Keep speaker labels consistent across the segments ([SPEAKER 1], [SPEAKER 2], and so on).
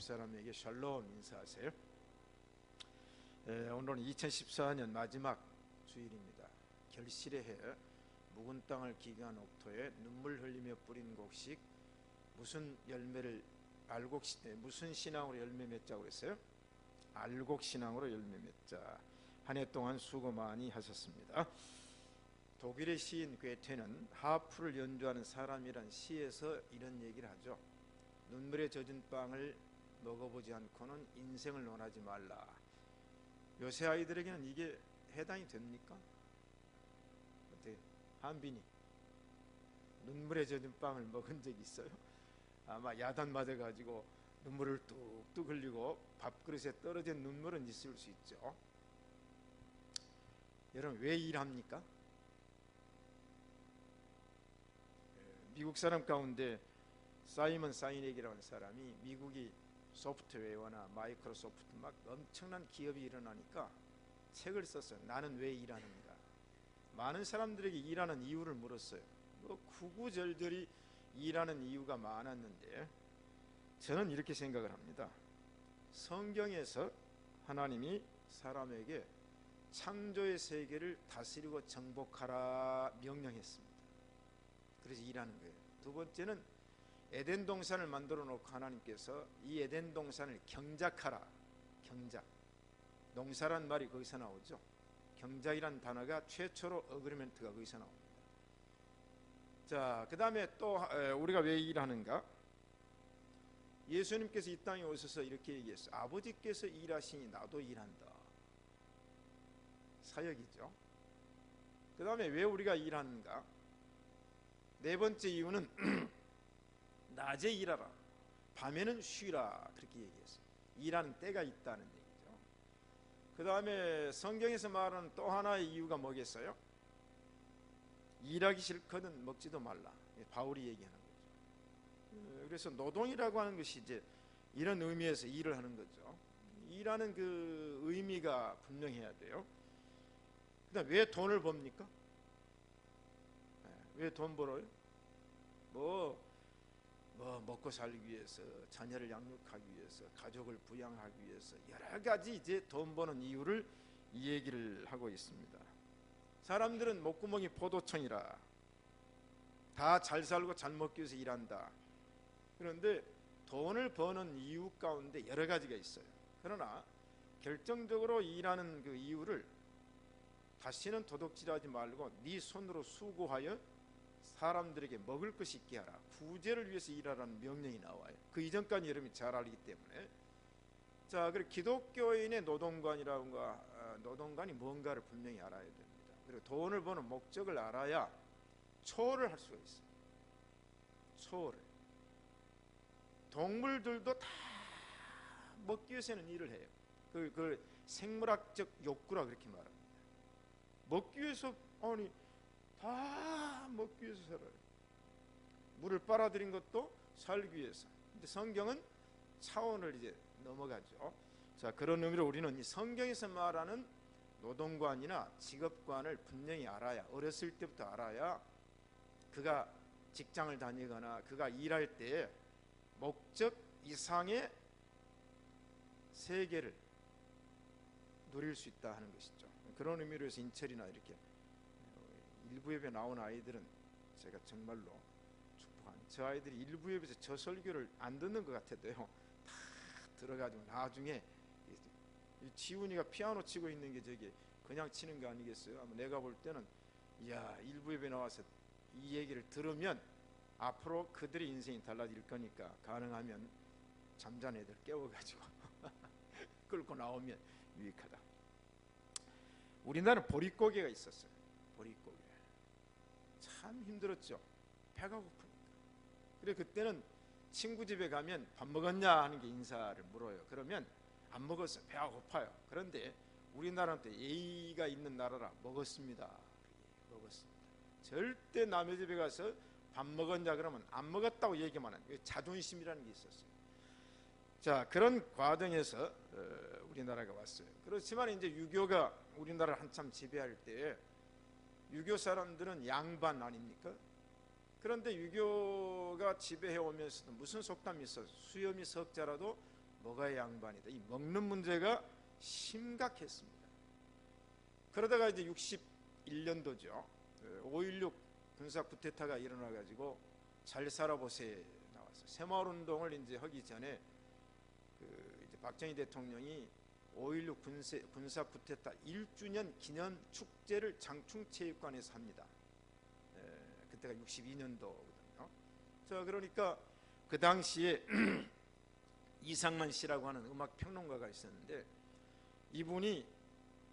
[SPEAKER 1] 옆사람에게 샬롬 인사하세요. 오늘은 2014년 마지막 주일입니다. 결실의 해, 묵은 땅을 기경한 옥토에 눈물 흘리며 뿌린 곡식, 무슨 열매를 무슨 신앙으로 열매 맺자고 그랬어요? 알곡 신앙으로 열매 맺자. 한 해 동안 수고 많이 하셨습니다. 독일의 시인 괴테는 하프를 연주하는 사람이란 시에서 이런 얘기를 하죠. 눈물에 젖은 빵을 먹어보지 않고는 인생을 논하지 말라. 요새 아이들에게는 이게 해당이 됩니까? 어떻게 한빈이 눈물에 젖은 빵을 먹은 적 있어요? 아마 야단 맞아가지고 눈물을 뚝뚝 흘리고 밥그릇에 떨어진 눈물은 있을 수 있죠. 여러분, 왜 일합니까? 미국 사람 가운데 사이먼 사이넥이라는 사람이 미국이 소프트웨어나 마이크로소프트 막 엄청난 기업이 일어나니까 책을 썼어요. 나는 왜 일하는가. 많은 사람들에게 일하는 이유를 물었어요. 구구절절히 일하는 이유가 많았는데 저는 이렇게 생각을 합니다. 성경에서 하나님이 사람에게 창조의 세계를 다스리고 정복하라 명령했습니다. 그래서 일하는 거예요. 두 번째는 에덴 동산을 만들어 놓고 하나님께서 이 에덴 동산을 경작하라. 경작. 농사란 말이 거기서 나오죠. 경작이란 단어가 최초로 어그리먼트가 거기서 나옵니다. 자, 그 다음에 또 우리가 왜 일하는가? 예수님께서 이 땅에 오셔서 이렇게 얘기했어요. 아버지께서 일하시니 나도 일한다. 사역이죠. 그 다음에 왜 우리가 일하는가? 네 번째 이유는 낮에 일하라, 밤에는 쉬라. 그렇게 얘기했어요. 일하는 때가 있다는 얘기죠. 그 다음에 성경에서 말하는 또 하나의 이유가 뭐겠어요? 일하기 싫거든 먹지도 말라. 바울이 얘기하는 거죠. 그래서 노동이라고 하는 것이 이제 이런 의미에서 일을 하는 거죠. 일하는 그 의미가 분명해야 돼요. 그다음 왜 돈을 법니까? 왜 돈 벌어요? 먹고 살기 위해서, 자녀를 양육하기 위해서, 가족을 부양하기 위해서 여러 가지 이제 돈 버는 이유를 이 얘기를 하고 있습니다. 사람들은 목구멍이 포도청이라 다 잘 살고 잘 먹기 위해서 일한다. 그런데 돈을 버는 이유 가운데 여러 가지가 있어요. 그러나 결정적으로 일하는 그 이유를 다시는 도둑질하지 말고 네 손으로 수고하여 사람들에게 먹을 것이 있게 하라. 구제를 위해서 일하라는 명령이 나와요. 그 이전까지 여러분이 잘 알기 때문에. 자, 그리고 기독교인의 노동관이 뭔가를 분명히 알아야 됩니다. 그리고 돈을 버는 목적을 알아야 초월을 할 수가 있어요. 초월을. 동물들도 다 먹기 위해서는 일을 해요. 그걸 생물학적 욕구라 그렇게 말합니다. 먹기 위해서, 다 먹기 위해서 살아요. 물을 빨아들인 것도 살기 위해서. 근데 성경은 차원을 이제 넘어가죠. 자, 그런 의미로 우리는 이 성경에서 말하는 노동관이나 직업관을 분명히 알아야, 어렸을 때부터 알아야 그가 직장을 다니거나 그가 일할 때 목적 이상의 세계를 누릴 수 있다 하는 것이죠. 그런 의미로 해서 인철이나 이렇게 일부 예배 나온 아이들은 제가 정말로 축복합니다. 저 아이들이 일부 예배에서 저 설교를 안 듣는 것 같아도요, 다 들어가지고 나중에 이 지훈이가 피아노 치고 있는 게 저게 그냥 치는 거 아니겠어요? 내가 볼 때는 일부 예배 나와서 이 얘기를 들으면 앞으로 그들의 인생이 달라질 거니까 가능하면 잠자는 애들 깨워가지고 끌고 나오면 유익하다. 우리나라는 보릿고개가 있었어요. 보릿고개. 참 힘들었죠. 배가 고프니까. 그래, 그때는 친구 집에 가면 밥 먹었냐 하는 게 인사를 물어요. 그러면 안 먹었어요. 배가 고파요. 그런데 우리나라는 또 예의가 있는 나라라 먹었습니다. 먹었습니다. 절대 남의 집에 가서 밥 먹었냐 그러면 안 먹었다고 얘기만 하는 자존심이라는 게 있었어요. 자, 그런 과정에서 우리나라가 왔어요. 그렇지만 이제 유교가 우리나라를 한참 지배할 때 유교 사람들은 양반 아닙니까? 그런데 유교가 지배해 오면서도 무슨 속담이 있어요? 수염이 석자라도 뭐가 양반이다. 이 먹는 문제가 심각했습니다. 그러다가 이제 61년도죠. 5.16 군사 쿠데타가 일어나가지고 잘 살아보세 나왔어요. 새마을 운동을 이제 하기 전에 이제 박정희 대통령이 5.16 군사 쿠데타 1주년 기념 축제를 장충체육관에서 합니다. 그때가 62년도거든요. 자, 그러니까 그 당시에 이상만 씨라고 하는 음악 평론가가 있었는데, 이분이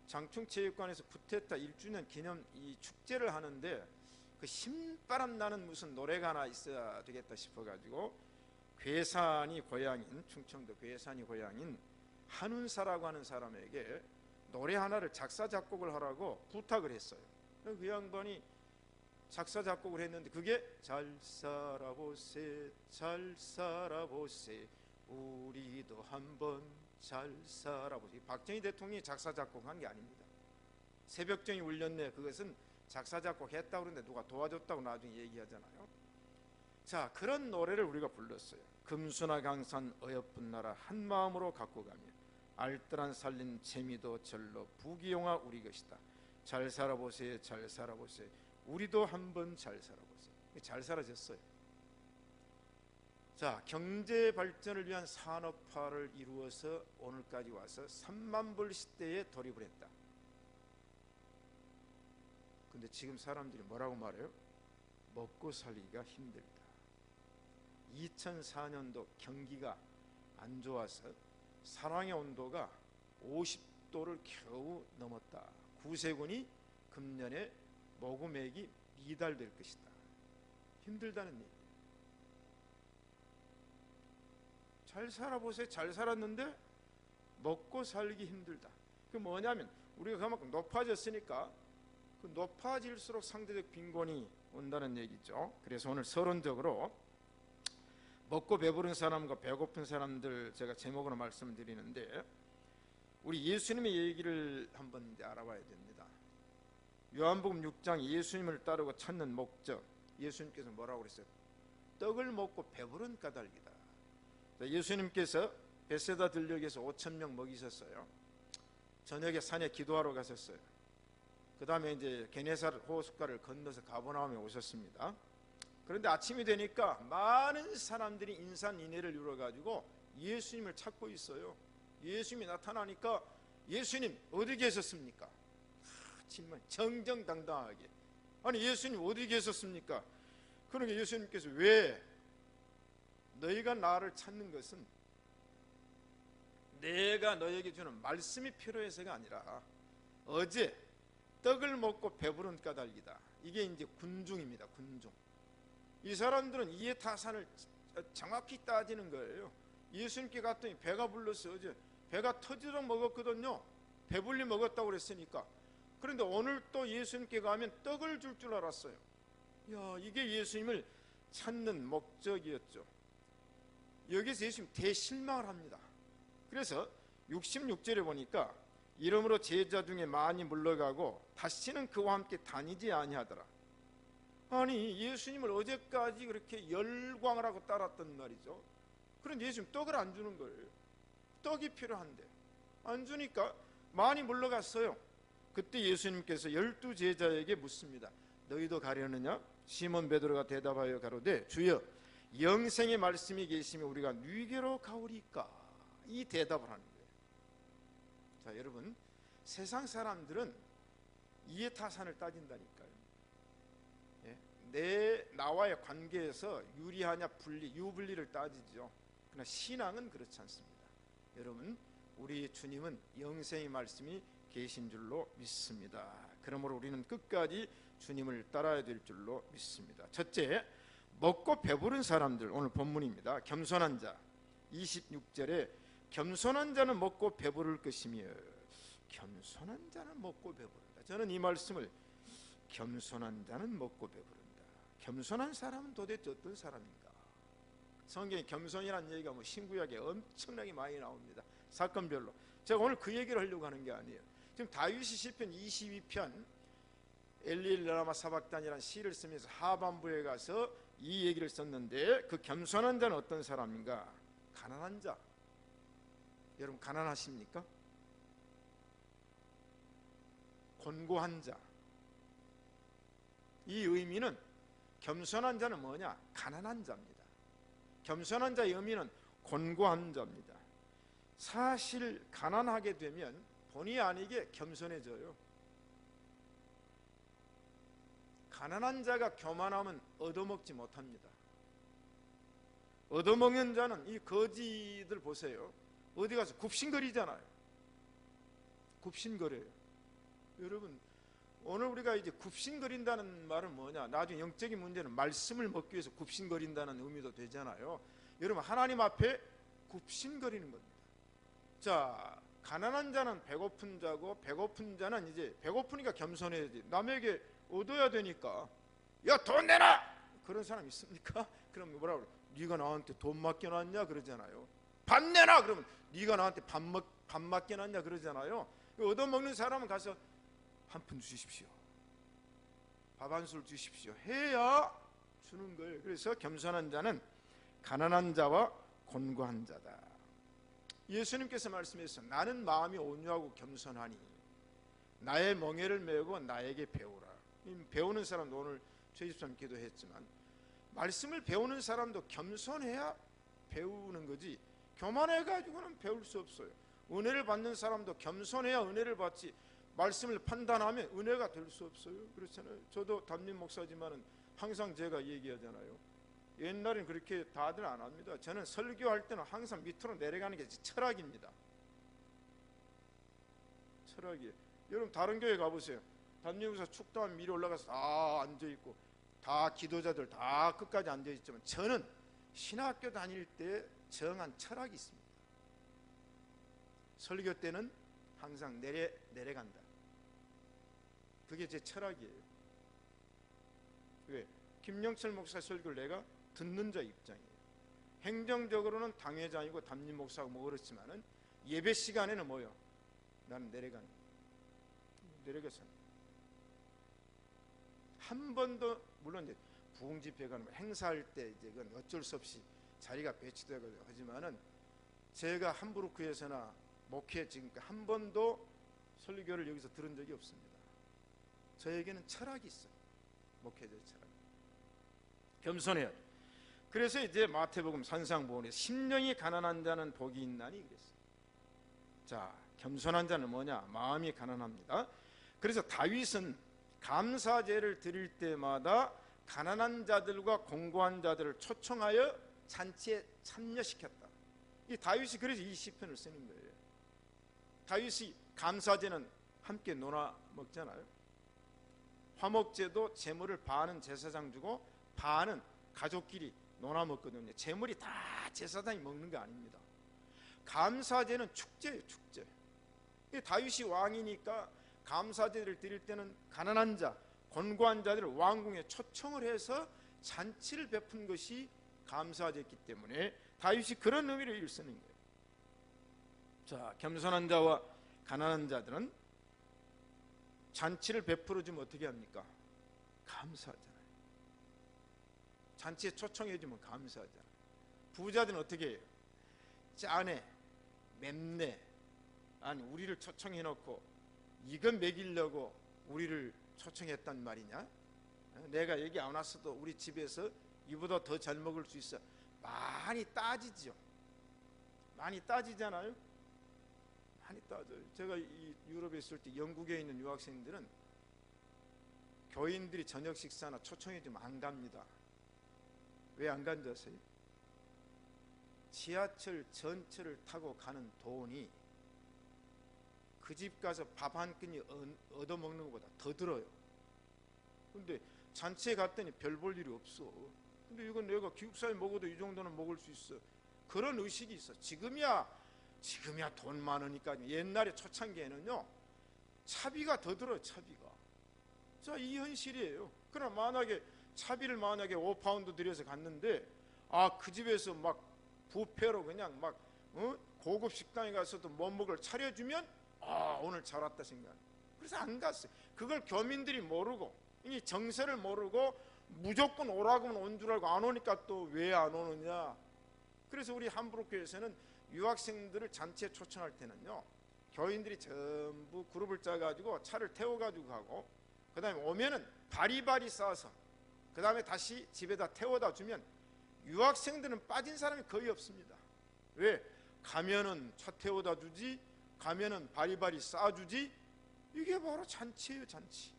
[SPEAKER 1] 장충체육관에서 쿠데타 1주년 기념 이 축제를 하는데 그 신바람 나는 무슨 노래가 하나 있어야 되겠다 싶어가지고 괴산이 고향인, 충청도 괴산이 고향인 한운사라고 하는 사람에게 노래 하나를 작사 작곡을 하라고 부탁을 했어요. 그 양반이 작사 작곡을 했는데 그게 잘 살아보세 잘 살아보세 우리도 한번 잘 살아보세. 박정희 대통령이 작사 작곡한 게 아닙니다. 새벽정이 울렸네, 그것은 작사 작곡했다고 그러는데 누가 도와줬다고 나중에 얘기하잖아요. 자, 그런 노래를 우리가 불렀어요. 금수나 강산 어여쁜 나라 한마음으로 갖고 가며 알뜰한 살린 재미도 절로 부귀영화 우리 것이다. 잘 살아보세 잘 살아보세 우리도 한번 잘 살아보세. 잘 살아졌어요. 자, 경제 발전을 위한 산업화를 이루어서 오늘까지 와서 3만 불 시대에 돌입을 했다. 근데 지금 사람들이 뭐라고 말해요? 먹고 살기가 힘들다. 2004년도 경기가 안 좋아서 사랑의 온도가 50도를 겨우 넘었다. 구세군이 금년에 모금액이 미달될 것이다. 힘들다는 얘기. 잘 살아보세요. 잘 살았는데 먹고 살기 힘들다. 그 뭐냐면 우리가 그만큼 높아졌으니까 그 높아질수록 상대적 빈곤이 온다는 얘기죠. 그래서 오늘 서론적으로 먹고 배부른 사람과 배고픈 사람들 제가 제목으로 말씀드리는데, 우리 예수님의 얘기를 한번 이제 알아봐야 됩니다. 요한복음 6장 예수님을 따르고 찾는 목적, 예수님께서 뭐라고 그랬어요? 떡을 먹고 배부른 까닭이다. 예수님께서 베세다 들녘에서 5,000명 먹이셨어요. 저녁에 산에 기도하러 가셨어요. 그 다음에 이제 게네사렛 호숫가를 건너서 가버나움에 오셨습니다. 그런데 아침이 되니까 많은 사람들이 인산인해를 이루어가지고 예수님을 찾고 있어요. 예수님이 나타나니까 예수님 어디 계셨습니까? 정말 정정당당하게, 아니 예수님 어디 계셨습니까? 그러니까 예수님께서 왜 너희가 나를 찾는 것은 내가 너에게 주는 말씀이 필요해서가 아니라 어제 떡을 먹고 배부른 까닭이다. 이게 이제 군중입니다. 군중. 이 사람들은 이해타산을 정확히 따지는 거예요. 예수님께 갔더니 배가 불렀어요. 어제 배가 터지도록 먹었거든요. 배불리 먹었다고 그랬으니까. 그런데 오늘 또 예수님께 가면 떡을 줄 줄 알았어요. 야, 이게 예수님을 찾는 목적이었죠. 여기서 예수님 대실망을 합니다. 그래서 66절에 보니까 이러므로 제자 중에 많이 물러가고 다시는 그와 함께 다니지 아니하더라. 아니 예수님을 어제까지 그렇게 열광을 하고 따랐단 말이죠. 그런데 예수님 떡을 안 주는 거예요. 떡이 필요한데 안 주니까 많이 물러갔어요. 그때 예수님께서 12제자에게 묻습니다. 너희도 가려느냐? 시몬 베드로가 대답하여 가로되 주여 영생의 말씀이 계시면 우리가 누구에게로 가오리까? 이 대답을 하는 거예요. 자, 여러분, 세상 사람들은 이해타산을 따진다니까요. 나와의 관계에서 유리하냐 분리, 유불리를 따지죠. 그러나 신앙은 그렇지 않습니다. 여러분, 우리 주님은 영생의 말씀이 계신 줄로 믿습니다. 그러므로 우리는 끝까지 주님을 따라야 될 줄로 믿습니다. 첫째, 먹고 배부른 사람들, 오늘 본문입니다. 겸손한 자, 26절에 겸손한 자는 먹고 배부를 것이며, 겸손한 자는 먹고 배부른다. 저는 이 말씀을 겸손한 자는 먹고 배부른다. 겸손한 사람은 도대체 어떤 사람인가? 성경에 겸손이라는 얘기가 신구약에 엄청나게 많이 나옵니다. 사건별로. 제가 오늘 그 얘기를 하려고 하는 게 아니에요. 지금 다윗이 시편 22편 엘리엘라마 사박단이라는 시를 쓰면서 하반부에 가서 이 얘기를 썼는데, 그 겸손한 자는 어떤 사람인가? 가난한 자, 여러분 가난하십니까? 곤고한 자. 이 의미는 겸손한 자는 뭐냐? 가난한 자입니다. 겸손한 자의 의미는 곤고한 자입니다. 사실 가난하게 되면 본의 아니게 겸손해져요. 가난한 자가 교만하면 얻어먹지 못합니다. 얻어먹는 자는 이 거지들 보세요. 어디 가서 굽신거리잖아요. 굽신거려요. 여러분 오늘 우리가 이제 굽신거린다는 말은 뭐냐? 나중에 영적인 문제는 말씀을 먹기 위해서 굽신거린다는 의미도 되잖아요. 여러분 하나님 앞에 굽신거리는 겁니다. 자, 가난한 자는 배고픈 자고, 배고픈 자는 이제 배고프니까 겸손해야지. 남에게 얻어야 되니까 야 돈 내놔! 그런 사람 있습니까? 그럼 뭐라 그래? 네가 나한테 돈 맡겨놨냐? 그러잖아요. 밥 내놔! 그러면 네가 나한테 밥 맡겨놨냐? 그러잖아요. 얻어먹는 사람은 가서 한 푼 주십시오. 밥 한 술 주십시오. 해야 주는 거예요. 그래서 겸손한 자는 가난한 자와 곤고한 자다. 예수님께서 말씀하셨어요. 나는 마음이 온유하고 겸손하니 나의 멍에를 메고 나에게 배우라. 배우는 사람도 오늘 저희 집사님 기도했지만 말씀을 배우는 사람도 겸손해야 배우는 거지 교만해가지고는 배울 수 없어요. 은혜를 받는 사람도 겸손해야 은혜를 받지 말씀을 판단하면 은혜가 될 수 없어요. 그렇잖아요. 저도 담임 목사지만은 항상 제가 얘기하잖아요. 옛날엔 그렇게 다들 안 합니다. 저는 설교할 때는 항상 밑으로 내려가는 게 철학입니다. 철학이에요. 여러분 다른 교회 가보세요. 담임 목사 축도하면 위로 올라가서 다 앉아있고 다 기도자들 다 끝까지 앉아있지만 저는 신학교 다닐 때 정한 철학이 있습니다. 설교 때는 항상 내려간다. 그게 제 철학이에요. 왜? 김영철 목사 설교를 내가 듣는 자 입장이에요. 행정적으로는 당회장이고 담임 목사고 뭐 그렇지만은 예배 시간에는 뭐요? 나는 내려가는 내려가서 한 번도 물론 이제 부흥 집회 가는 행사할 때 이제 그건 어쩔 수 없이 자리가 배치되고 하지만은 제가 함부르크에서나 목회 지금까지 한 번도 설교를 여기서 들은 적이 없습니다. 저에게는 철학이 있어요. 목회자의 철학. 겸손해야 돼. 그래서 이제 마태복음 산상보훈에 심령이 가난한 자는 복이 있나니 그랬어요. 자, 겸손한 자는 뭐냐? 마음이 가난합니다. 그래서 다윗은 감사제를 드릴 때마다 가난한 자들과 공고한 자들을 초청하여 잔치에 참여시켰다. 이 다윗이 그래서 이 시편을 쓰는 거예요. 다윗이 감사제는 함께 나눠 먹잖아요. 화목제도 제물을 반은 제사장 주고 반은 가족끼리 나눠 먹거든요. 제물이 다 제사장이 먹는 게 아닙니다. 감사제는 축제예요. 축제. 다윗이 왕이니까 감사제를 드릴 때는 가난한 자, 곤고한 자들을 왕궁에 초청을 해서 잔치를 베푼 것이 감사제였기 때문에 다윗이 그런 의미로 쓰는 거예요. 자, 겸손한 자와 가난한 자들은 잔치를 베풀어 주면 어떻게 합니까? 감사하잖아요. 잔치에 초청해 주면 감사하잖아요. 부자들은 어떻게 해요? 짜네, 맵네. 아니 우리를 초청해 놓고 이건 먹이려고 우리를 초청했단 말이냐? 내가 여기 안 왔어도 우리 집에서 이보다 더 잘 먹을 수 있어. 많이 따지죠. 많이 따지잖아요. 많이 따져요. 제가 이 유럽에 있을 때 영국에 있는 유학생들은 교인들이 저녁 식사나 초청해 주면 안 갑니다. 왜 안 간지 아세요? 지하철 전철을 타고 가는 돈이 그 집 가서 밥 한 끼니 얻어먹는 것보다 더 들어요. 근데 잔치에 갔더니 별 볼 일이 없어. 근데 이건 내가 기숙사에 먹어도 이 정도는 먹을 수 있어. 그런 의식이 있어. 지금이야 돈 많으니까. 옛날에 초창기에는요 차비가 더 들어요. 차비가. 자, 이 현실이에요. 그러나 만약에 차비를 5파운드 들여서 갔는데 그 집에서 막 뷔페로 그냥 막 고급 식당에 가서도 뭐 먹을 차려주면 오늘 잘 왔다 생각. 그래서 안 갔어요. 그걸 교민들이 모르고 이 정세를 모르고 무조건 오라고 하면 온 줄 알고 안 오니까 또 왜 안 오느냐. 그래서 우리 함부르크에서는 유학생들을 잔치에 초청할 때는요, 교인들이 전부 그룹을 짜가지고 차를 태워가지고 가고, 그 다음에 오면은 바리바리 싸서 그 다음에 다시 집에다 태워다 주면 유학생들은 빠진 사람이 거의 없습니다. 왜? 가면은 차 태워다 주지, 가면은 바리바리 싸주지. 이게 바로 잔치예요, 잔치.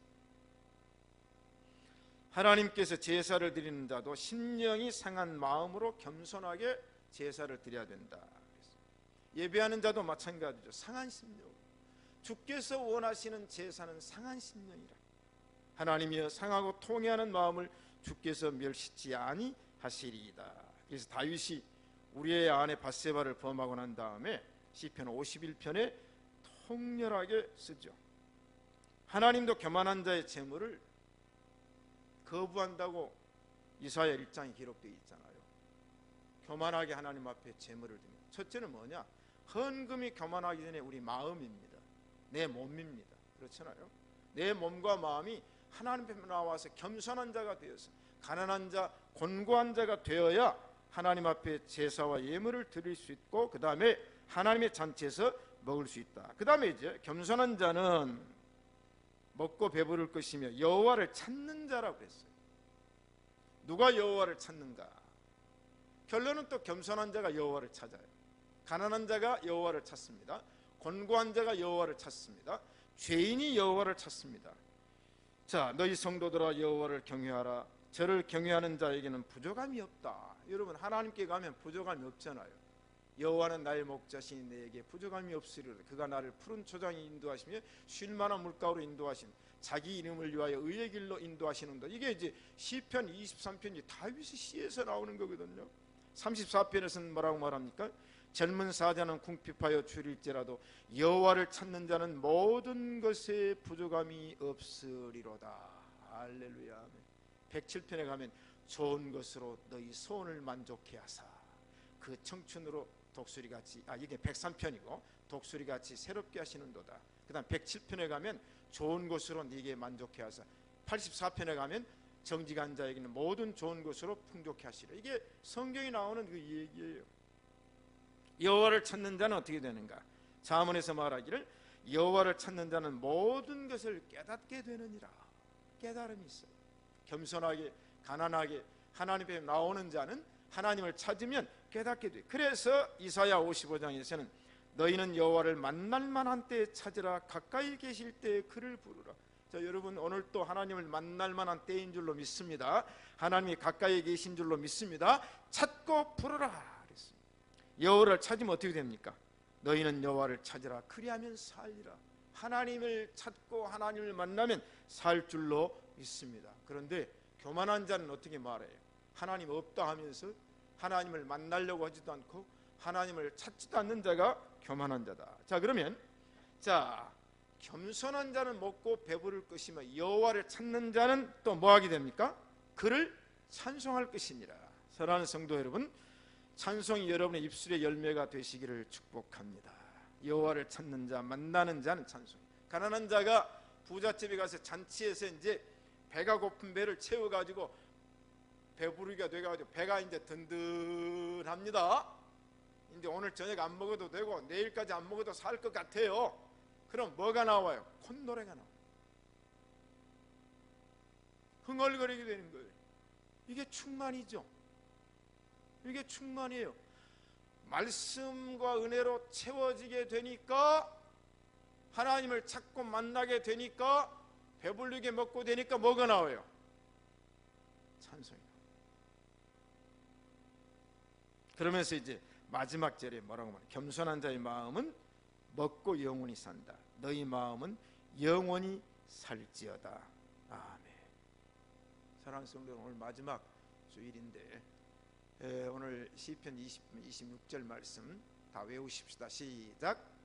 [SPEAKER 1] 하나님께서 제사를 드리는 자도 심령이 상한 마음으로 겸손하게 제사를 드려야 된다. 예배하는 자도 마찬가지죠. 상한 심령. 주께서 원하시는 제사는 상한 심령이라. 하나님이여 상하고 통회하는 마음을 주께서 멸시치 아니하시리이다. 그래서 다윗이 우리의 아내 밧세바를 범하고 난 다음에 시편 51편에 통렬하게 쓰죠. 하나님도 교만한 자의 재물을 거부한다고 이사야 1장에 기록되어 있잖아요. 교만하게 하나님 앞에 재물을 드립니다. 첫째는 뭐냐? 헌금이 교만하기 전에 우리 마음입니다. 내 몸입니다. 그렇잖아요. 내 몸과 마음이 하나님 앞에 나와서 겸손한 자가 되어서 가난한 자, 곤고한 자가 되어야 하나님 앞에 제사와 예물을 드릴 수 있고, 그 다음에 하나님의 잔치에서 먹을 수 있다. 그 다음에 이제 겸손한 자는 먹고 배부를 것이며 여호와를 찾는 자라고 그랬어요. 누가 여호와를 찾는가? 결론은 또 겸손한 자가 여호와를 찾아요. 가난한 자가 여호와를 찾습니다. 곤고한 자가 여호와를 찾습니다. 죄인이 여호와를 찾습니다. 자, 너희 성도들아 여호와를 경외하라. 저를 경외하는 자에게는 부족함이 없다. 여러분, 하나님께 가면 부족함이 없잖아요. 여호와는 나의 목자시니 내게 부족함이 없으리로다. 그가 나를 푸른 초장에 인도하시며 쉴 만한 물가로 인도하신 자기 이름을 위하여 의의 길로 인도하시는다. 이게 이제 시편 23편이 다윗의 시에서 나오는 거거든요. 34편에서는 뭐라고 말합니까? 젊은 사자는 궁핍하여 줄일지라도 여호와를 찾는 자는 모든 것에 부족함이 없으리로다. 할렐루야. 107편에 가면 좋은 것으로 너희 소원을 만족해 하사 그 청춘으로 독수리같이, 이게 103편이고 독수리같이 새롭게 하시는도다. 그 다음 107편에 가면 좋은 것으로 네게 만족해 하사, 84편에 가면 정직한 자에게는 모든 좋은 것으로 풍족해 하시라. 이게 성경에 나오는 그 얘기예요. 여호와를 찾는 자는 어떻게 되는가? 잠언에서 말하기를 여호와를 찾는 자는 모든 것을 깨닫게 되느니라. 깨달음이 있어요. 겸손하게 가난하게 하나님 앞에 나오는 자는 하나님을 찾으면 깨닫게 돼. 그래서 이사야 55장에서는 너희는 여호와를 만날 만한 때에 찾으라. 가까이 계실 때에 그를 부르라. 자, 여러분, 오늘 또 하나님을 만날 만한 때인 줄로 믿습니다. 하나님이 가까이 계신 줄로 믿습니다. 찾고 부르라. 여호와를 찾으면 어떻게 됩니까? 너희는 여호와를 찾으라. 그리하면 살리라. 하나님을 찾고 하나님을 만나면 살 줄로 믿습니다. 그런데 교만한 자는 어떻게 말해요? 하나님 없다 하면서 하나님을 만나려고 하지도 않고 하나님을 찾지도 않는 자가 교만한 자다. 자, 그러면 겸손한 자는 먹고 배부를 것이며 여호와를 찾는 자는 또 뭐하게 됩니까? 그를 찬송할 것이니라. 사랑하는 성도 여러분, 찬송이 여러분의 입술의 열매가 되시기를 축복합니다. 여호와를 찾는 자, 만나는 자는 찬송. 가난한 자가 부잣집에 가서 잔치에서 이제 배가 고픈 배를 채워가지고 배부르기가 돼가지고 배가 이제 든든합니다. 이제 오늘 저녁 안 먹어도 되고 내일까지 안 먹어도 살 것 같아요. 그럼 뭐가 나와요? 콧노래가 나와요. 흥얼거리게 되는 거예요. 이게 충만이죠. 이게 충만이에요. 말씀과 은혜로 채워지게 되니까, 하나님을 찾고 만나게 되니까, 배불리게 먹고 되니까 뭐가 나와요? 찬송이. 그러면서 이제 마지막 절에 뭐라고 말해요? 겸손한 자의 마음은 먹고 영원히 산다. 너희 마음은 영원히 살지어다. 아멘. 사랑하는 성도 여러분, 오늘 마지막 주일인데 오늘 시편 26절 말씀 다 외우십시다. 시작.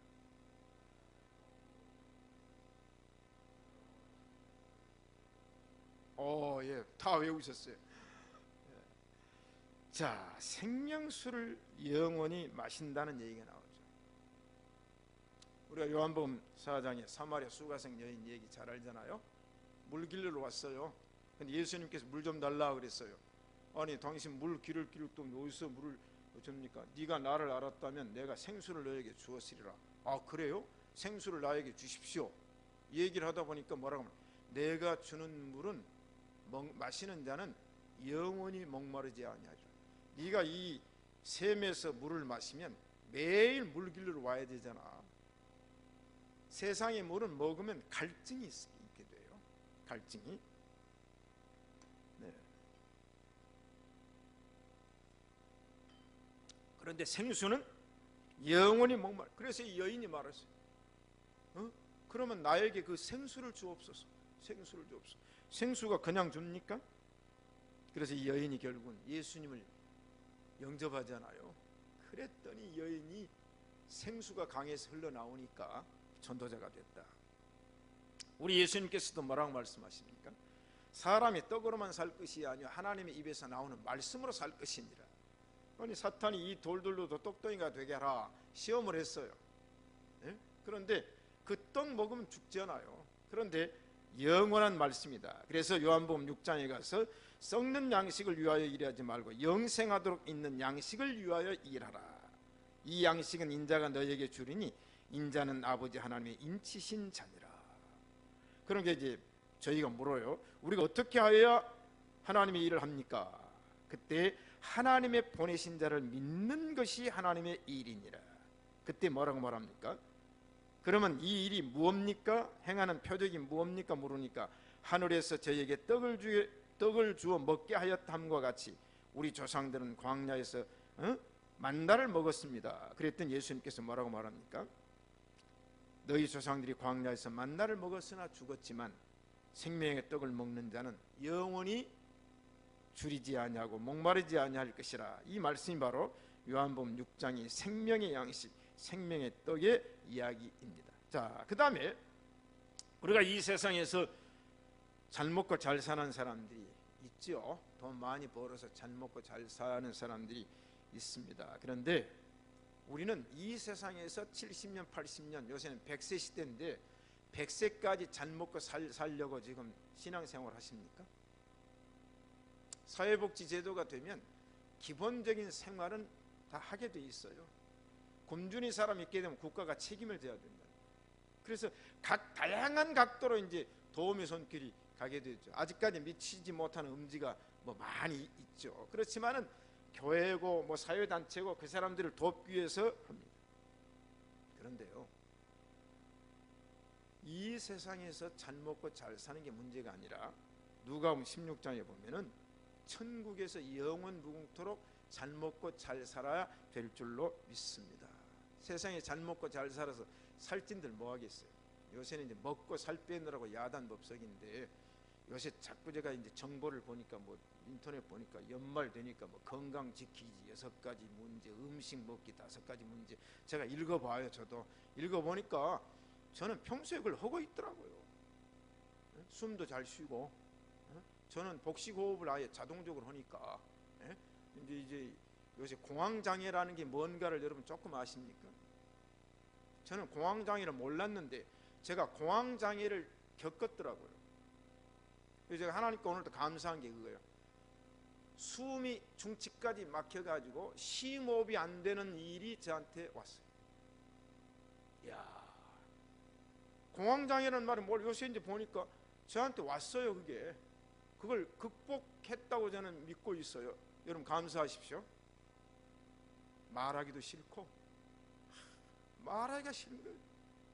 [SPEAKER 1] 예, 다 외우셨어요. 자, 생명수를 영원히 마신다는 얘기가 나오죠. 우리가 요한복음 4장에 사마리아 수가성 여인 얘기 잘 알잖아요. 물 길러 왔어요. 근데 예수님께서 물 좀 달라 그랬어요. 아니, 당신 물 기를 또 어디서 물을 어쩝니까? 네가 나를 알았다면 내가 생수를 너에게 주었으리라. 아, 그래요? 생수를 나에게 주십시오. 이 얘기를 하다 보니까 뭐라고 하면, 내가 주는 물은 마시는 자는 영원히 목마르지 아니하리라. 네가 이 샘에서 물을 마시면 매일 물길로 와야 되잖아. 세상의 물은 먹으면 갈증이 있게 돼요. 갈증이. 네. 그런데 생수는 영원히 목마르. 그래서 이 여인이 말했어요. 그러면 나에게 그 생수를 주옵소서. 생수를 주옵소서. 생수가 그냥 줍니까? 그래서 이 여인이 결국은 예수님을 영접하잖아요. 그랬더니 여인이 생수가 강에서 흘러나오니까 전도자가 됐다. 우리 예수님께서도 뭐라고 말씀하십니까? 사람이 떡으로만 살 것이 아니요 하나님의 입에서 나오는 말씀으로 살 것이니라. 아니, 사탄이 이 돌들로 떡덩이가 되게 하라 시험을 했어요. 네? 그런데 그 떡 먹으면 죽잖아요. 그런데 영원한 말씀이다. 그래서 요한복음 6장에 가서 썩는 양식을 위하여 일하지 말고 영생하도록 있는 양식을 위하여 일하라. 이 양식은 인자가 너에게 주리니 인자는 아버지 하나님의 인치신 자니라. 그런 게 이제 저희가 물어요. 우리가 어떻게 하여야 하나님의 일을 합니까? 그때 하나님의 보내신 자를 믿는 것이 하나님의 일이니라. 그때 뭐라고 말합니까? 그러면 이 일이 무엇입니까? 행하는 표적이 무엇입니까? 물으니까 하늘에서 저에게 떡을 주어 먹게 하였함과 같이 우리 조상들은 광야에서 만나를 먹었습니다. 그랬더니 예수님께서 뭐라고 말합니까? 너희 조상들이 광야에서 만나를 먹었으나 죽었지만 생명의 떡을 먹는 자는 영원히 줄이지 아니하고 목마르지 아니할 것이라. 이 말씀이 바로 요한복음 6장이 생명의 양식, 생명의 떡의 이야기입니다. 자, 그 다음에 우리가 이 세상에서 잘 먹고 잘 사는 사람들이 있죠. 돈 많이 벌어서 잘 먹고 잘 사는 사람들이 있습니다. 그런데 우리는 이 세상에서 70년, 80년, 요새는 100세 시대인데 100세까지 잘 먹고 살려고 지금 신앙생활 하십니까? 사회복지 제도가 되면 기본적인 생활은 다 하게 돼 있어요. 굶주린 사람이 있게 되면 국가가 책임을 져야 된다. 그래서 다양한 각도로 이제 도움의 손길이 가게 되죠. 아직까지 미치지 못하는 음지가 뭐 많이 있죠. 그렇지만은 교회고 뭐 사회단체고 그 사람들을 돕기 위해서 합니다. 그런데요, 이 세상에서 잘 먹고 잘 사는 게 문제가 아니라 누가복음 16장에 보면은 천국에서 영원 무궁토록 잘 먹고 잘 살아야 될 줄로 믿습니다. 세상에 잘 먹고 잘 살아서 살찐들 뭐 하겠어요? 요새는 이제 먹고 살 빼느라고 야단 법석인데, 요새 자꾸 제가 이제 정보를 보니까 뭐 인터넷 보니까 연말 되니까 뭐 건강 지키기 6가지 문제, 음식 먹기 5가지 문제, 제가 읽어봐요. 저도 읽어보니까 저는 평소에 그걸 하고 있더라고요. 숨도 잘 쉬고, 저는 복식호흡을 아예 자동적으로 하니까. 이제 요새 공황장애라는 게 뭔가를 여러분 조금 아십니까? 저는 공황장애를 몰랐는데 제가 공황장애를 겪었더라고요. 그래서 제가 하나님께 오늘도 감사한 게 그거예요. 숨이 중치까지 막혀가지고 심호흡이 안 되는 일이 저한테 왔어요. 이야, 공황장애라는 말은 뭘 요새 이제 보니까 저한테 왔어요. 그걸 극복했다고 저는 믿고 있어요. 여러분 감사하십시오. 말하기도 싫고 말하기가 싫은 거예요.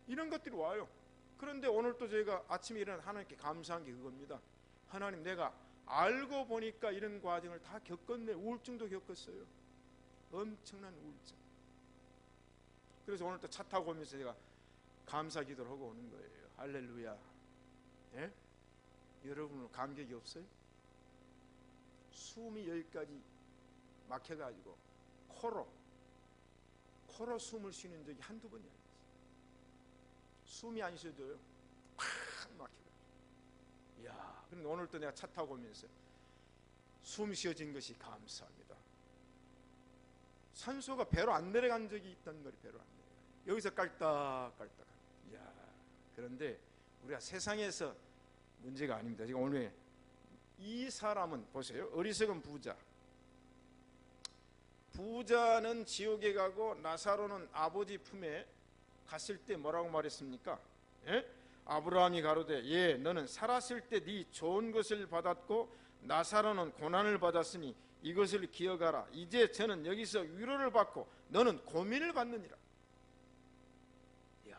[SPEAKER 1] 이런 것들이 와요. 그런데 오늘 또 제가 아침에 일어나 하나님께 감사한 게 그겁니다. 하나님, 내가 알고 보니까 이런 과정을 다 겪었네. 우울증도 겪었어요. 엄청난 우울증. 그래서 오늘 또 차 타고 오면서 제가 감사 기도를 하고 오는 거예요. 할렐루야. 예? 여러분은 감격이 없어요? 숨이 여기까지 막혀가지고 코로 숨을 쉬는 적이 한두 번이 아니었어요. 숨이 안 쉬어져요. 팍 막혀가지고. 이야, 그런데 오늘 또 내가 차 타고 오면서 숨 쉬어진 것이 감사합니다. 산소가 배로 안 내려간 적이 있단 말이에요. 배로 안 내려가. 여기서 깔딱깔딱. 이야, 그런데 우리가 세상에서 문제가 아닙니다. 지금 오늘 이 사람은 보세요. 어리석은 부자. 부자는 지옥에 가고 나사로는 아버지 품에 갔을 때 뭐라고 말했습니까? 예? 아브라함이 가로되 예 너는 살았을 때 네 좋은 것을 받았고 나사로는 고난을 받았으니 이것을 기억하라. 이제 저는 여기서 위로를 받고 너는 고민을 받느니라. 이야,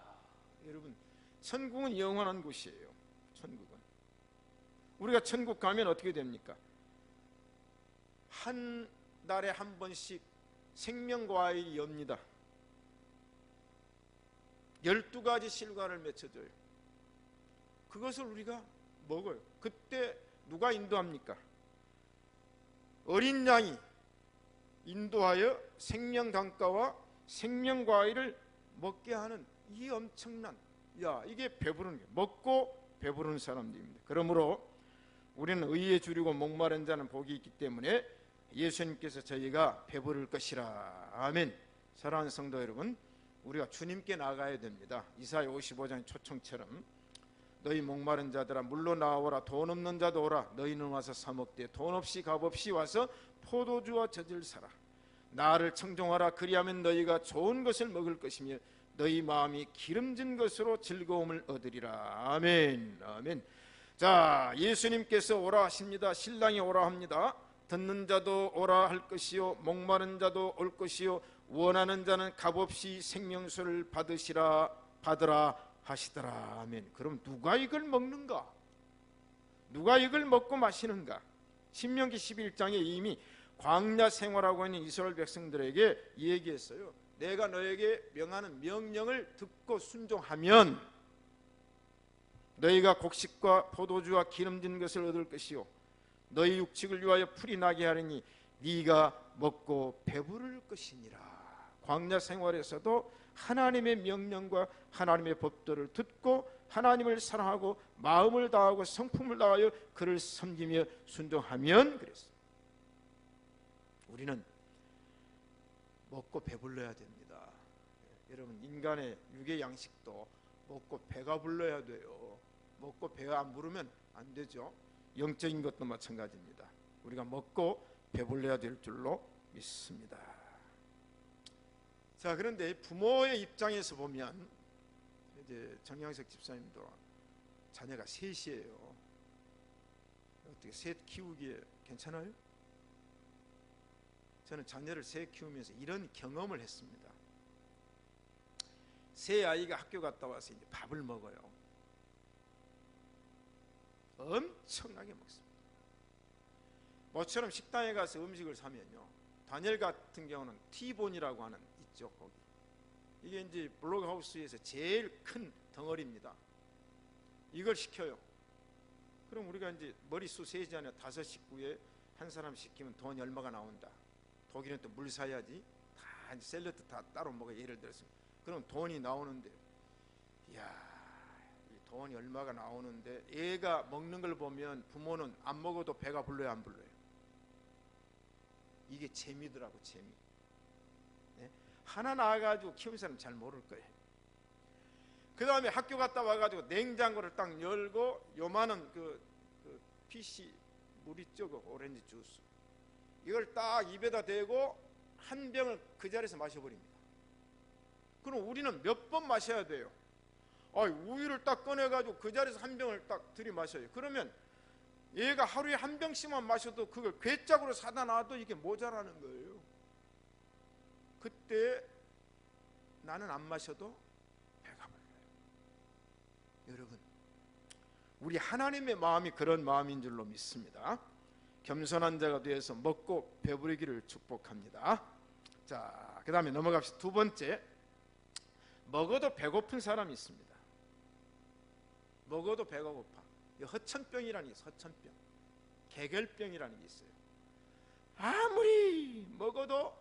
[SPEAKER 1] 여러분, 천국은 영원한 곳이에요. 천국은 우리가 천국 가면 어떻게 됩니까? 한 달에 한 번씩 생명과일이 엽니다. 12가지 실과를 맺혀줘요. 그것을 우리가 먹어요. 그때 누가 인도합니까? 어린 양이 인도하여 생명단가와 생명과일을 먹게 하는 이 엄청난, 이게 배부르는 게, 먹고 배부르는 사람들입니다. 그러므로 우리는 의에 주리고 목마른 자는 복이 있기 때문에 예수님께서 저희가 배부를 것이라. 아멘. 사랑하는 성도 여러분, 우리가 주님께 나가야 됩니다. 이사야 55장의 초청처럼 너희 목마른 자들아 물로 나오라. 돈 없는 자도 오라. 너희는 와서 사 먹되 돈 없이 값 없이 와서 포도주와 젖을 사라. 나를 청종하라. 그리하면 너희가 좋은 것을 먹을 것이며 너희 마음이 기름진 것으로 즐거움을 얻으리라. 아멘. 아멘. 자, 예수님께서 오라 하십니다. 신랑이 오라 합니다. 듣는 자도 오라 할 것이요 목마른 자도 올 것이요 원하는 자는 값없이 생명수를 받으라 하시더라. 아멘. 그럼 누가 이걸 먹는가? 누가 이걸 먹고 마시는가? 신명기 11장에 이미 광야 생활하고 있는 이스라엘 백성들에게 얘기했어요. 내가 너에게 명하는 명령을 듣고 순종하면 너희가 곡식과 포도주와 기름진 것을 얻을 것이요 너희 육축을 위하여 풀이 나게 하리니 네가 먹고 배부를 것이니라. 광야 생활에서도 하나님의 명령과 하나님의 법도를 듣고 하나님을 사랑하고 마음을 다하고 성품을 다하여 그를 섬기며 순종하면 그랬어요. 우리는 먹고 배불러야 됩니다. 여러분, 인간의 육의 양식도 먹고 배가 불러야 돼요. 먹고 배가 안 부르면 안 되죠. 영적인 것도 마찬가지입니다. 우리가 먹고 배불러야 될 줄로 믿습니다. 자, 그런데 부모의 입장에서 보면 이제 정양석 집사님도 자녀가 셋이에요. 어떻게 셋 키우기에 괜찮아요? 저는 자녀를 셋 키우면서 이런 경험을 했습니다. 세 아이가 학교 갔다 와서 이제 밥을 먹어요. 엄청나게 먹습니다. 모처럼 식당에 가서 음식을 사면요, 다니엘 같은 경우는 티본이라고 하는 있죠, 거기. 이게 이제 블록하우스에서 제일 큰 덩어리입니다. 이걸 시켜요. 그럼 우리가 이제 머릿수 세지 않아 5식구에 한 사람 시키면 돈이 얼마가 나온다. 독일은 또 물 사야지. 다 이제 샐러드 다 따로 먹어요. 예를 들어서. 그럼 돈이 나오는데, 이야, 돈이 얼마가 나오는데 애가 먹는 걸 보면 부모는 안 먹어도 배가 불러요, 안 불러요? 이게 재미더라고, 재미. 네? 하나 낳아가지고 키운 사람 잘 모를 거예요. 그 다음에 학교 갔다 와가지고 냉장고를 딱 열고 요만한 그 PC 물 있죠, 그 오렌지 주스, 이걸 딱 입에다 대고 한 병을 그 자리에서 마셔버립니다. 그럼 우리는 몇 번 마셔야 돼요? 우유를 딱 꺼내가지고 그 자리에서 한 병을 딱 들이마셔요. 그러면 얘가 하루에 한 병씩만 마셔도 그걸 괴짝으로 사다 놔도 이게 모자라는 거예요. 그때 나는 안 마셔도 배가 불러요. 여러분, 우리 하나님의 마음이 그런 마음인 줄로 믿습니다. 겸손한 자가 되어서 먹고 배부르기를 축복합니다. 자, 그 다음에 넘어갑시다. 두 번째, 먹어도 배고픈 사람이 있습니다. 먹어도 배가 고파. 허천병이라는 게 있어요. 허천병, 개결병이라는 게 있어요. 아무리 먹어도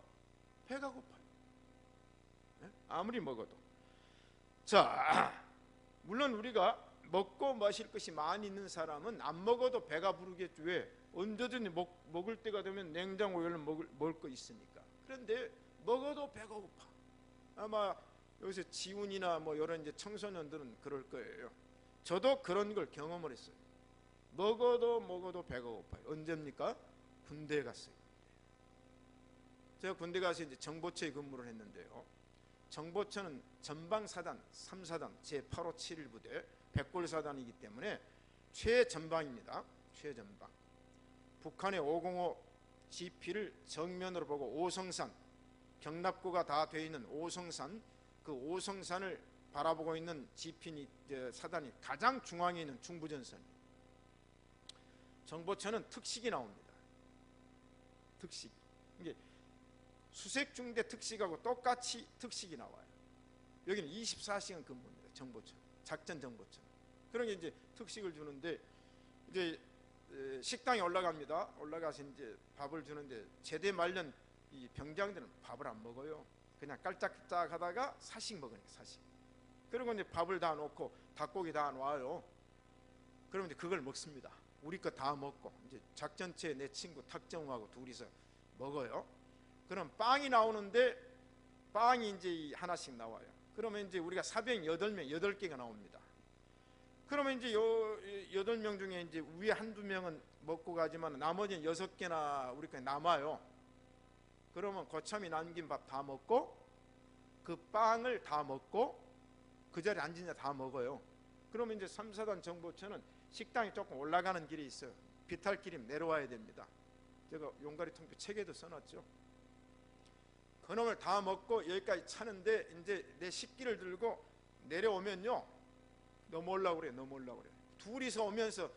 [SPEAKER 1] 배가 고파요. 네? 아무리 먹어도. 자, 물론 우리가 먹고 마실 것이 많이 있는 사람은 안 먹어도 배가 부르겠죠. 왜? 언제든지 먹을 때가 되면 냉장고에 먹을 거 있으니까. 그런데 먹어도 배가 고파. 아마 여기서 지훈이나 뭐 이런 이제 청소년들은 그럴 거예요. 저도 그런 걸 경험을 했어요. 먹어도 배가 고파요. 언제입니까? 군대에 갔어요. 제가 군대 가서 이제 정보처에 근무를 했는데요. 정보처는 전방사단 3사단 제857 부대 백골사단이기 때문에 최전방입니다. 최전방. 북한의 505 GP를 정면으로 보고 오성산, 경납고가 다 되어 있는 오성산, 그 오성산을 바라보고 있는 GP 사단이 가장 중앙에 있는 중부전선이에요. 정보처는 특식이 나옵니다. 특식. 이게 수색중대 특식하고 똑같이 특식이 나와요. 여기는 24시간 근무입니다. 정보처, 작전정보처. 그러니 이제 특식을 주는데 이제 식당에 올라갑니다. 올라가서 이제 밥을 주는데 제대 말년 이 병장들은 밥을 안 먹어요. 그냥 깔짝깔짝 하다가 사식 먹으니까 사식. 그리고 이제 밥을 다 놓고 닭고기 다 놔요. 그러면 이제 그걸 먹습니다. 우리 거 다 먹고 이제 작전처에 내 친구 탁정우하고 둘이서 먹어요. 그럼 빵이 나오는데 빵이 이제 하나씩 나와요. 그러면 이제 우리가 사병 8명, 8개가 나옵니다. 그러면 이제 요 8명 중에 이제 위에 한두 명은 먹고 가지만 나머지는 6개나 우리 거에 남아요. 그러면 고참이 남긴 밥 다 먹고 그 빵을 다 먹고 그 자리에 앉은 자 다 먹어요. 그러면 이제 3사단 정보처는 식당이 조금 올라가는 길이 있어요. 비탈길이 내려와야 됩니다. 제가 용가리 통표 책에도 써놨죠. 그놈을 다 먹고 여기까지 차는데 이제 내 식기를 들고 내려오면요, 넘어오려고 그래. 둘이서 오면서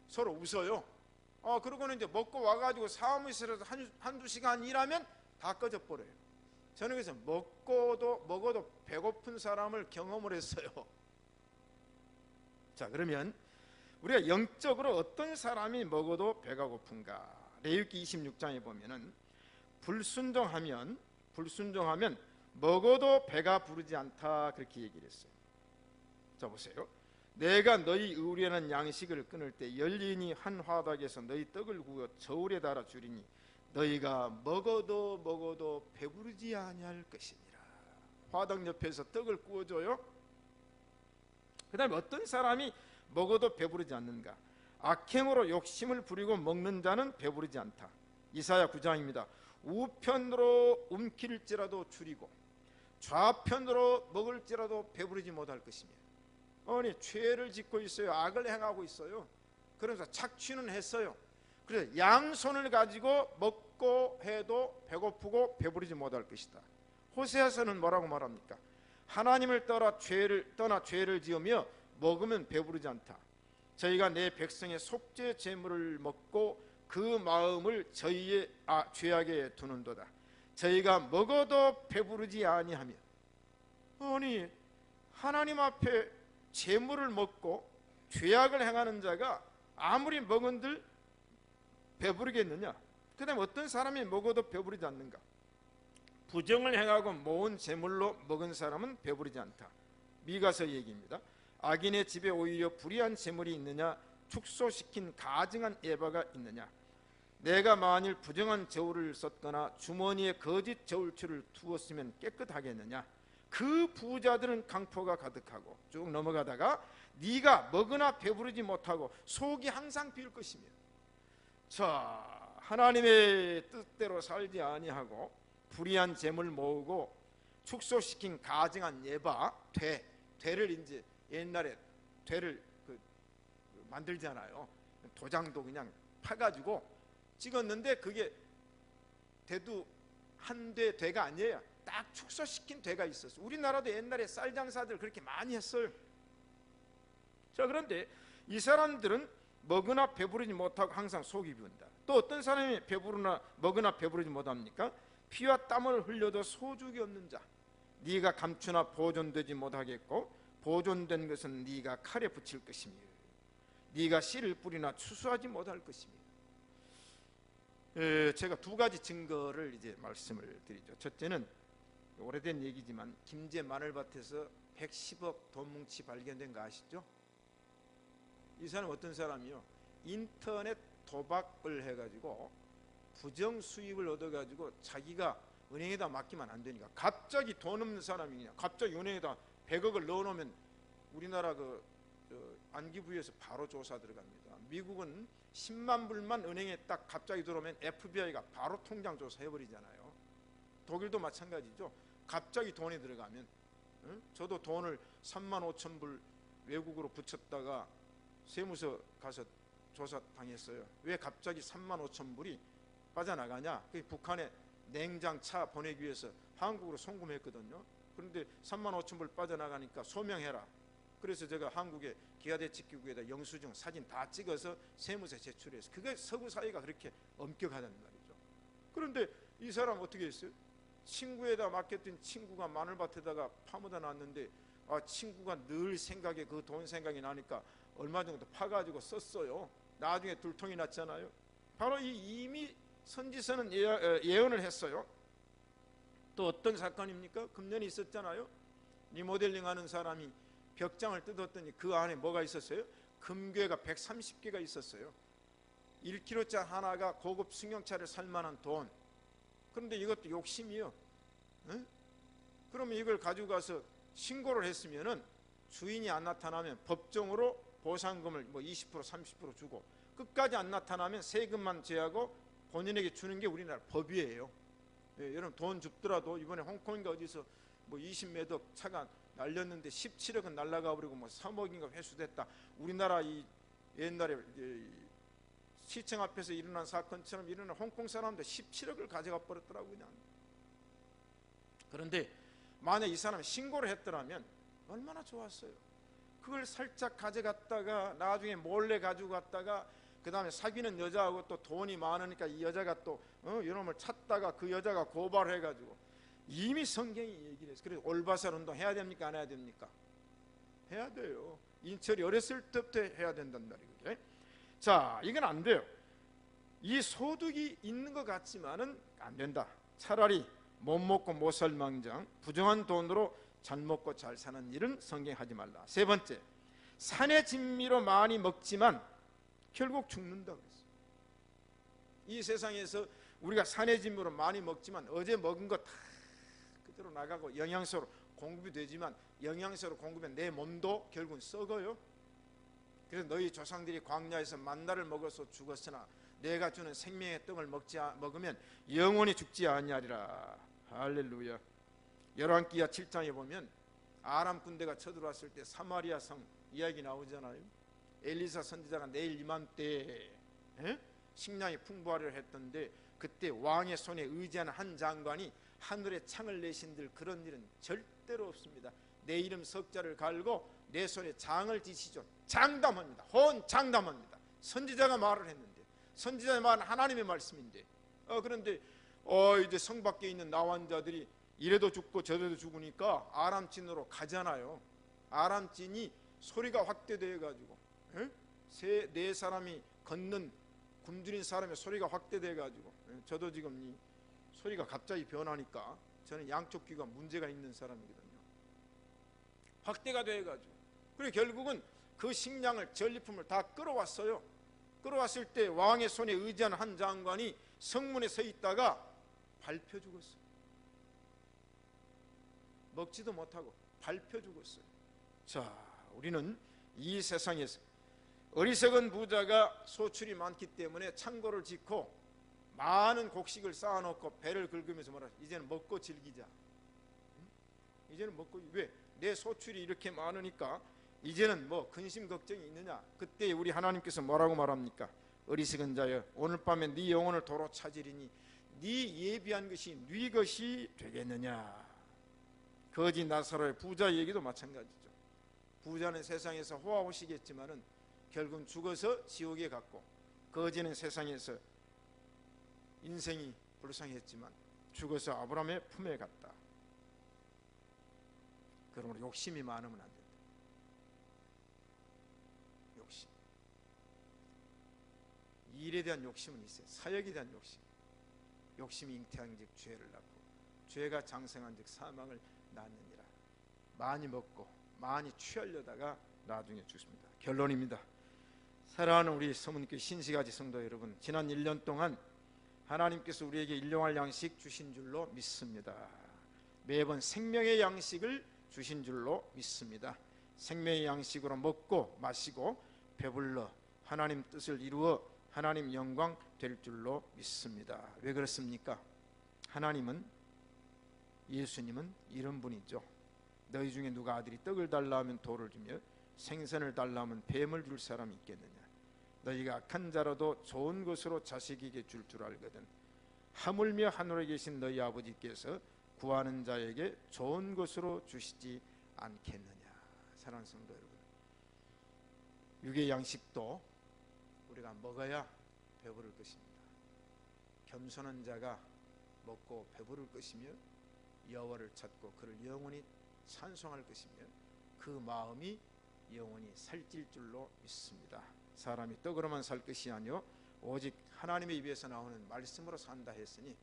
[SPEAKER 1] 서로 웃어요. 그러고는 이제 먹고 와가지고 사무실에서 한두 시간 일하면 다 꺼져버려요. 저는 그래서 먹어도 배고픈 사람을 경험을 했어요. 자, 그러면 우리가 영적으로 어떤 사람이 먹어도 배가 고픈가? 레위기 26장에 보면은 불순종하면 먹어도 배가 부르지 않다, 그렇게 얘기를 했어요. 자, 보세요. 내가 너희 의뢰하는 양식을 끊을 때 열린이 한 화덕에서 너희 떡을 구워 저울에 달아 주리니 너희가 먹어도 배부르지 아니할 것이니라. 화덕 옆에서 떡을 구워줘요. 그 다음에 어떤 사람이 먹어도 배부르지 않는가? 악행으로 욕심을 부리고 먹는 자는 배부르지 않다. 이사야 9장입니다. 우편으로 움킬지라도 줄이고 좌편으로 먹을지라도 배부르지 못할 것이며. 아니, 죄를 짓고 있어요. 악을 행하고 있어요. 그래서 착취는 했어요. 그래서 양손을 가지고 먹고 해도 배고프고 배부르지 못할 것이다. 호세아서는 뭐라고 말합니까? 하나님을 떠나 죄를 지으며 먹으면 배부르지 않다. 저희가 내 백성의 속죄 제물을 먹고 그 마음을 저희의 죄악에 두는도다. 저희가 먹어도 배부르지 아니하며. 아니, 하나님 앞에 제물을 먹고 죄악을 행하는 자가 아무리 먹은들 배부르겠느냐? 그 다음에 어떤 사람이 먹어도 배부르지 않는가? 부정을 행하고 모은 제물로 먹은 사람은 배부르지 않다. 미가서 얘기입니다. 악인의 집에 오히려 불의한 제물이 있느냐? 축소시킨 가증한 에바가 있느냐? 내가 만일 부정한 저울을 썼거나 주머니에 거짓 저울추를 두었으면 깨끗하겠느냐? 그 부자들은 강포가 가득하고 쭉 넘어가다가 네가 먹으나 배부르지 못하고 속이 항상 비울 것이며. 자, 하나님의 뜻대로 살지 아니하고 불의한 재물 모으고 축소시킨 가증한 예바 되를 이제 옛날에 되를 만들잖아요. 도장도 그냥 파가지고 찍었는데 그게 대도 한 되가 아니에요. 딱 축소시킨 되가 있었어요. 우리나라도 옛날에 쌀 장사들 그렇게 많이 했어요. 자, 그런데 이 사람들은 먹으나 배부르지 못하고 항상 속이 비운다. 또 어떤 사람이 먹으나 배부르지 못합니까? 피와 땀을 흘려도 소죽이 없는 자. 네가 감추나 보존되지 못하겠고 보존된 것은 네가 칼에 붙일 것이며 네가 씨를 뿌리나 추수하지 못할 것이며. 제가 두 가지 증거를 이제 말씀을 드리죠. 첫째는 오래된 얘기지만 김제 마늘밭에서 110억 돈 뭉치 발견된 거 아시죠? 이 사람 어떤 사람이요? 인터넷 도박을 해가지고 부정 수입을 얻어가지고 자기가 은행에다 맡기면 안 되니까 갑자기 돈 없는 사람이 그냥 갑자기 은행에다 100억을 넣어놓으면 우리나라 안기부에서 바로 조사 들어갑니다. 미국은 10만 불만 은행에 딱 갑자기 들어오면 FBI가 바로 통장 조사해버리잖아요. 독일도 마찬가지죠. 갑자기 돈이 들어가면, 저도 돈을 35,000불 외국으로 붙였다가 세무서 가서 조사 당했어요. 왜 갑자기 35,000불이 빠져나가냐? 그게 북한에 냉장차 보내기 위해서 한국으로 송금했거든요. 그런데 35,000불 빠져나가니까 소명해라. 그래서 제가 한국의 기아대책기구에다 영수증 사진 다 찍어서 세무서에 제출해서, 그게 서구 사회가 그렇게 엄격하다는 말이죠. 그런데 이 사람 어떻게 했어요? 친구에다 맡겼던 친구가 마늘밭에다가 파묻어 놨는데, 친구가 늘 생각에, 그 돈 생각이 나니까 얼마 정도 파가지고 썼어요. 나중에 둘통이 났잖아요. 바로 이미 선지서는 예언을 했어요. 또 어떤 사건입니까? 금년에 있었잖아요. 리모델링 하는 사람이 벽장을 뜯었더니 그 안에 뭐가 있었어요? 금괴가 130개가 있었어요. 1kg짜리 하나가 고급 승용차를 살 만한 돈. 그런데 이것도 욕심이요. 그러면 이걸 가지고 가서 신고를 했으면은 주인이 안 나타나면 법정으로 보상금을 20% 30% 주고, 끝까지 안 나타나면 세금만 제하고 본인에게 주는 게 우리나라 법이에요. 여러분 돈 줍더라도 이번에 홍콩인가 어디서 20매덕 차가 날렸는데 17억은 날라가 버리고 3억인가 회수됐다. 우리나라 이 옛날에 시청 앞에서 일어난 사건처럼 일어난 홍콩 사람들 17억을 가져가 버렸더라고요. 그냥. 그런데 만약 이 사람이 신고를 했더라면 얼마나 좋았어요. 그걸 살짝 가져갔다가 나중에 몰래 가지고 갔다가 그 다음에 사귀는 여자하고 또 돈이 많으니까 이 여자가 또 이놈을 찾다가 그 여자가 고발해가지고, 이미 성경이 얘기를 했어요. 그래서 올바살 운동 해야 됩니까? 안 해야 됩니까? 해야 돼요. 인철이 어렸을 때부터 해야 된단 말이거든요. 자, 이건 안 돼요. 이 소득이 있는 것 같지만은 안 된다. 차라리 못 먹고 못 살 망정 부정한 돈으로 잘 먹고 잘 사는 일은 성경에 하지 말라. 세 번째, 산의 진미로 많이 먹지만 결국 죽는다 그랬어요. 이 세상에서 우리가 산의 진미로 많이 먹지만 어제 먹은 거 다 그대로 나가고 영양소로 공급이 되지만, 영양소로 공급된 내 몸도 결국은 썩어요. 그래서 너희 조상들이 광야에서 만나를 먹어서 죽었으나 내가 주는 생명의 떡을 먹으면 영원히 죽지 아니하리라. 할렐루야. 열왕기하 7장에 보면 아람 군대가 쳐들어왔을 때 사마리아 성 이야기 나오잖아요. 엘리사 선지자가 내일 이맘때에 식량이 풍부하려 했던데, 그때 왕의 손에 의지하는 한 장관이 하늘에 창을 내신들 그런 일은 절대로 없습니다. 내 이름 석자를 갈고 내 손에 장을 지시죠. 장담합니다. 헌장담합니다. 선지자가 말을 했는데, 선지자의 말은 하나님의 말씀인데, 그런데 이제 성 밖에 있는 나환자들이 이래도 죽고 저래도 죽으니까 아람진으로 가잖아요. 아람진이 소리가 확대되어 가지고 네 사람이 걷는 굶주린 사람의 소리가 확대되어 가지고, 저도 지금 이 소리가 갑자기 변하니까 저는 양쪽 귀가 문제가 있는 사람이거든요. 확대가 되어 가지고, 그리고 결국은 그 식량을 전리품을 다 끌어왔어요. 끌어왔을 때 왕의 손에 의지한 한 장관이 성문에 서 있다가 밟혀 죽었어요. 먹지도 못하고 밟혀 죽었어요. 자, 우리는 이 세상에서 어리석은 부자가 소출이 많기 때문에 창고를 짓고 많은 곡식을 쌓아놓고 배를 긁으면서 뭐라, 이제는 먹고 즐기자. 이제는 먹고, 왜? 내 소출이 이렇게 많으니까 이제는 뭐 근심 걱정이 있느냐? 그때 우리 하나님께서 뭐라고 말합니까? 어리석은 자여, 오늘 밤에 네 영혼을 도로 찾으리니 네 예비한 것이 네 것이 되겠느냐? 거지 나사로의 부자 얘기도 마찬가지죠. 부자는 세상에서 호화호시겠지만은 결국은 죽어서 지옥에 갔고, 거지는 세상에서 인생이 불쌍했지만 죽어서 아브라함의 품에 갔다. 그러므로 욕심이 많으면 안 된다. 욕심. 일에 대한 욕심은 있어요. 사역에 대한 욕심. 욕심이 잉태한즉 죄를 낳고 죄가 장성한즉 사망을 낳느니라. 많이 먹고 많이 취하려다가 나중에 죽습니다. 결론입니다. 사랑하는 우리 서문교회 신시가지 성도 여러분, 지난 1년 동안 하나님께서 우리에게 일용할 양식 주신 줄로 믿습니다. 매번 생명의 양식을 주신 줄로 믿습니다. 생명의 양식으로 먹고 마시고 배불러 하나님 뜻을 이루어 하나님 영광 될 줄로 믿습니다. 왜 그렇습니까? 하나님은 예수님은 이런 분이죠. 너희 중에 누가 아들이 떡을 달라 하면 돌을 주며 생선을 달라 하면 뱀을 줄 사람이 있겠느냐. 너희가 악한 자라도 좋은 것으로 자식에게 줄 알거든 하물며 하늘에 계신 너희 아버지께서 구하는 자에게 좋은 것으로 주시지 않겠느냐. 사랑하는 성도 여러분, 육의 양식도 우리가 먹어야 배부를 것입니다. 겸손한 자가 먹고 배부를 것이며 여호와를 찾고 그를 영원히 찬송할 것이며 그 마음이 영원히 살찔 줄로 믿습니다. 사람이 떡으로만 살 것이 아니요 오직 하나님의 입에서 나오는 말씀으로 산다 했으니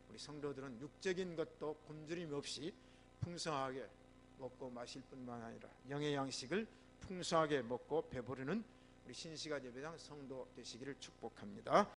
[SPEAKER 1] 우리 성도들은 육적인 것도 굶주림 없이 풍성하게 먹고 마실 뿐만 아니라 영의 양식을 풍성하게 먹고 배부르는 우리 신시가 예배당 성도 되시기를 축복합니다.